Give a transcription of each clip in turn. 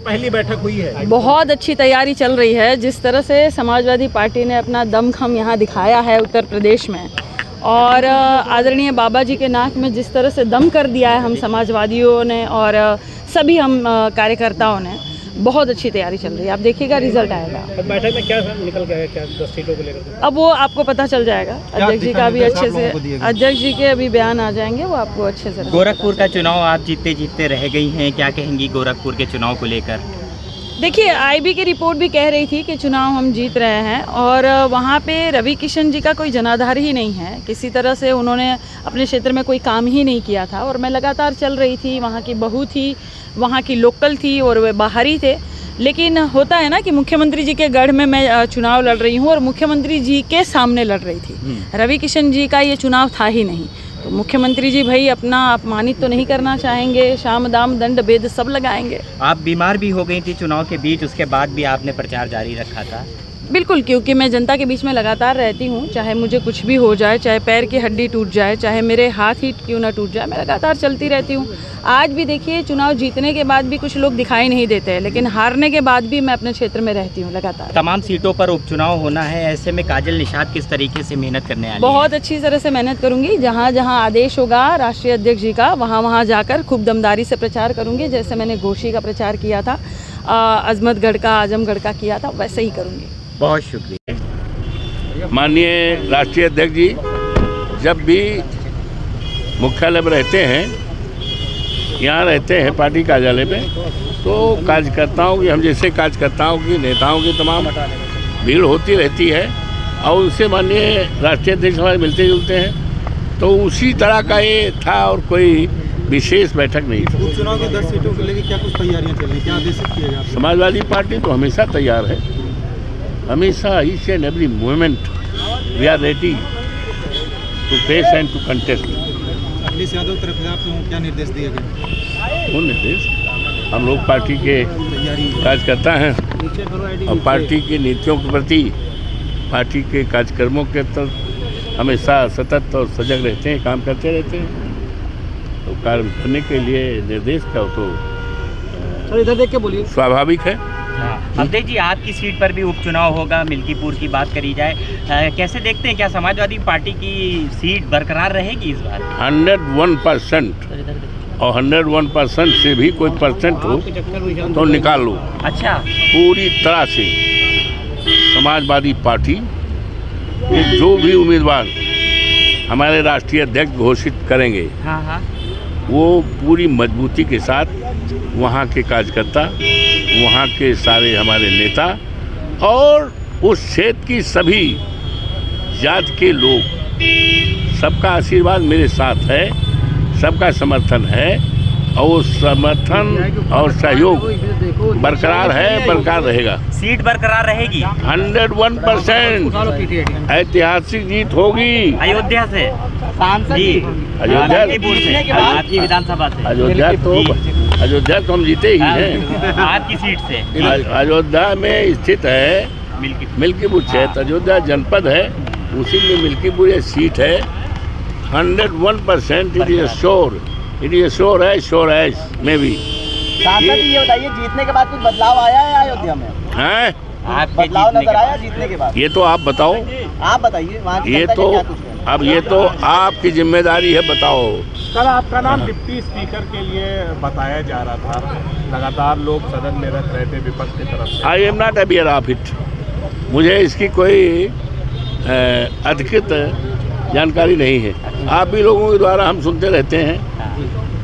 पहली बैठक हुई है। बहुत अच्छी तैयारी चल रही है। जिस तरह से समाजवादी पार्टी ने अपना दमखम यहाँ दिखाया है उत्तर प्रदेश में, और आदरणीय बाबा जी के नाक में जिस तरह से दम कर दिया है हम समाजवादियों ने और सभी हम कार्यकर्ताओं ने, बहुत अच्छी तैयारी चल रही है। आप देखिएगा, रिजल्ट आएगा। बैठक में क्या निकल के आया, क्या 10 सीटों को लेकर? अब वो आपको पता चल जाएगा। अध्यक्ष जी का भी अच्छे से, अध्यक्ष जी के अभी बयान आ जाएंगे, वो आपको अच्छे से। गोरखपुर का चुनाव आप जीतते रह गई हैं, क्या कहेंगी गोरखपुर के चुनाव को लेकर? देखिए, आईबी की रिपोर्ट भी कह रही थी कि चुनाव हम जीत रहे हैं, और वहाँ पे रवि किशन जी का कोई जनाधार ही नहीं है। किसी तरह से उन्होंने अपने क्षेत्र में कोई काम ही नहीं किया था, और मैं लगातार चल रही थी। वहाँ की बहू थी, वहाँ की लोकल थी, और वे बाहरी थे। लेकिन होता है ना कि मुख्यमंत्री जी के गढ़ में मैं चुनाव लड़ रही हूँ, और मुख्यमंत्री जी के सामने लड़ रही थी। रवि किशन जी का ये चुनाव था ही नहीं, तो मुख्यमंत्री जी भाई अपना अपमानित तो नहीं करना चाहेंगे। शाम दाम दंड भेद सब लगाएंगे। आप बीमार भी हो गई थी चुनाव के बीच, उसके बाद भी आपने प्रचार जारी रखा था। बिल्कुल, क्योंकि मैं जनता के बीच में लगातार रहती हूँ। चाहे मुझे कुछ भी हो जाए, चाहे पैर की हड्डी टूट जाए, चाहे मेरे हाथ ही क्यों ना टूट जाए, मैं लगातार चलती रहती हूँ। आज भी देखिए, चुनाव जीतने के बाद भी कुछ लोग दिखाई नहीं देते हैं, लेकिन हारने के बाद भी मैं अपने क्षेत्र में रहती हूँ लगातार। तमाम सीटों पर उपचुनाव होना है, ऐसे में काजल निषाद किस तरीके से मेहनत करने वाली है? बहुत अच्छी तरह से मेहनत करूँगी। जहाँ जहाँ आदेश होगा राष्ट्रीय अध्यक्ष जी का, वहाँ वहाँ जाकर खूब दमदारी से प्रचार करूँगी। जैसे मैंने घोषी का प्रचार किया था, अजमतगढ़ का, आजमगढ़ का किया था, वैसे ही करूँगी। बहुत शुक्रिया। माननीय राष्ट्रीय अध्यक्ष जी जब भी मुख्यालय में रहते हैं, यहाँ रहते हैं पार्टी कार्यालय में, तो कार्यकर्ताओं की, हम जैसे कार्यकर्ताओं की, नेताओं की तमाम भीड़ होती रहती है, और उनसे माननीय राष्ट्रीय अध्यक्ष हमारे मिलते जुलते हैं। तो उसी तरह का ये था, और कोई विशेष बैठक नहीं थी। उपचुनाव की 10 सीटों को लेकर क्या कुछ तैयारियां चल रही, क्या आदेशित किए गए? समाजवादी पार्टी तो हमेशा तैयार है, हमेशा each and every movement we are ready to face and to contest. Akhilesh Yadav तरफ से आपको क्या निर्देश दिए गए? वो निर्देश, हम लोग पार्टी के कार्यकर्ता हैं, और पार्टी की नीतियों के प्रति, पार्टी के कार्यक्रमों के प्रति हमेशा सतत और सजग रहते हैं, काम करते रहते हैं। तो कार्य करने के लिए निर्देश का तो इधर देख के बोलिए। स्वाभाविक है। अध्यक्ष जी, आपकी सीट पर भी उपचुनाव होगा, मिल्कीपुर की बात करी जाए, कैसे देखते हैं, क्या समाजवादी पार्टी की सीट बरकरार रहेगी इस बार? 101%, और 101% से भी कोई परसेंट हो तो निकाल लो। अच्छा, पूरी तरह से समाजवादी पार्टी के जो भी उम्मीदवार हमारे राष्ट्रीय अध्यक्ष घोषित करेंगे, हाँ, वो पूरी मजबूती के साथ वहाँ के कार्यकर्ता, वहाँ के सारे हमारे नेता, और उस क्षेत्र की सभी जात के लोग, सबका आशीर्वाद मेरे साथ है, सबका समर्थन है, और वो समर्थन और सहयोग बरकरार है, बरकरार रहेगा। सीट बरकरार रहेगी। 101% ऐतिहासिक जीत होगी। अयोध्या से जी, अयोध्या से, आपकी विधानसभा से। अयोध्या तो हम जीते ही हैं। आपकी सीट से अयोध्या में स्थित है मिल्कीपुर क्षेत्र, अयोध्या जनपद है, उसी में मिल्कीपुर ये सीट है। 101% it is sure, it is sure है, श्योर है में भी। सांसद जी, ये बताइए, जीतने के बाद कुछ बदलाव आया है अयोध्या में? हैं? बदलाव नजर आया जीतने के बाद? ये तो आप बताओ। आप बताइए, वहाँ की ये जनता तो क्या कुछ है? अब ये तो आपकी जिम्मेदारी है, बताओ। कल आपका नाम डिप्टी स्पीकर के लिए बताया जा रहा था, लगातार लोग सदन में रख रहे थे विपक्ष की तरफ से। आई am not aware of it, मुझे इसकी कोई अधिकृत जानकारी नहीं है। आप भी लोगों के द्वारा हम सुनते रहते हैं,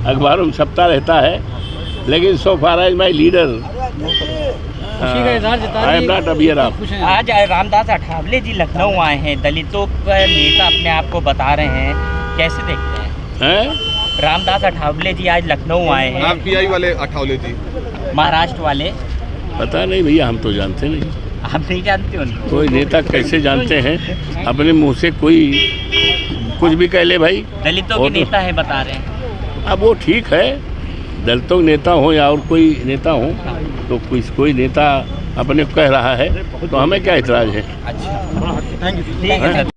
अखबारों में छपता रहता है, लेकिन so far as my leader I am not aware of. आज रामदास अठावले जी लखनऊ आए हैं, दलितों का नेता अपने आप को बता रहे हैं, कैसे देखते हैं? रामदास अठावले जी आज लखनऊ आए हैं। आरपीआई वाले अठावले जी, महाराष्ट्र वाले। पता नहीं भैया, हम तो जानते नहीं। आप नहीं जानते उनको? कोई नेता कैसे जानते हैं? अपने मुंह से कोई कुछ भी कह ले भाई। दलितों के नेता है बता रहे हैं। अब वो ठीक है, दलितों के नेता हो या और कोई नेता हो, तो कोई नेता अपने को कह रहा है, तो हमें क्या इतराज है? अच्छा, थैंक यू। ठीक है।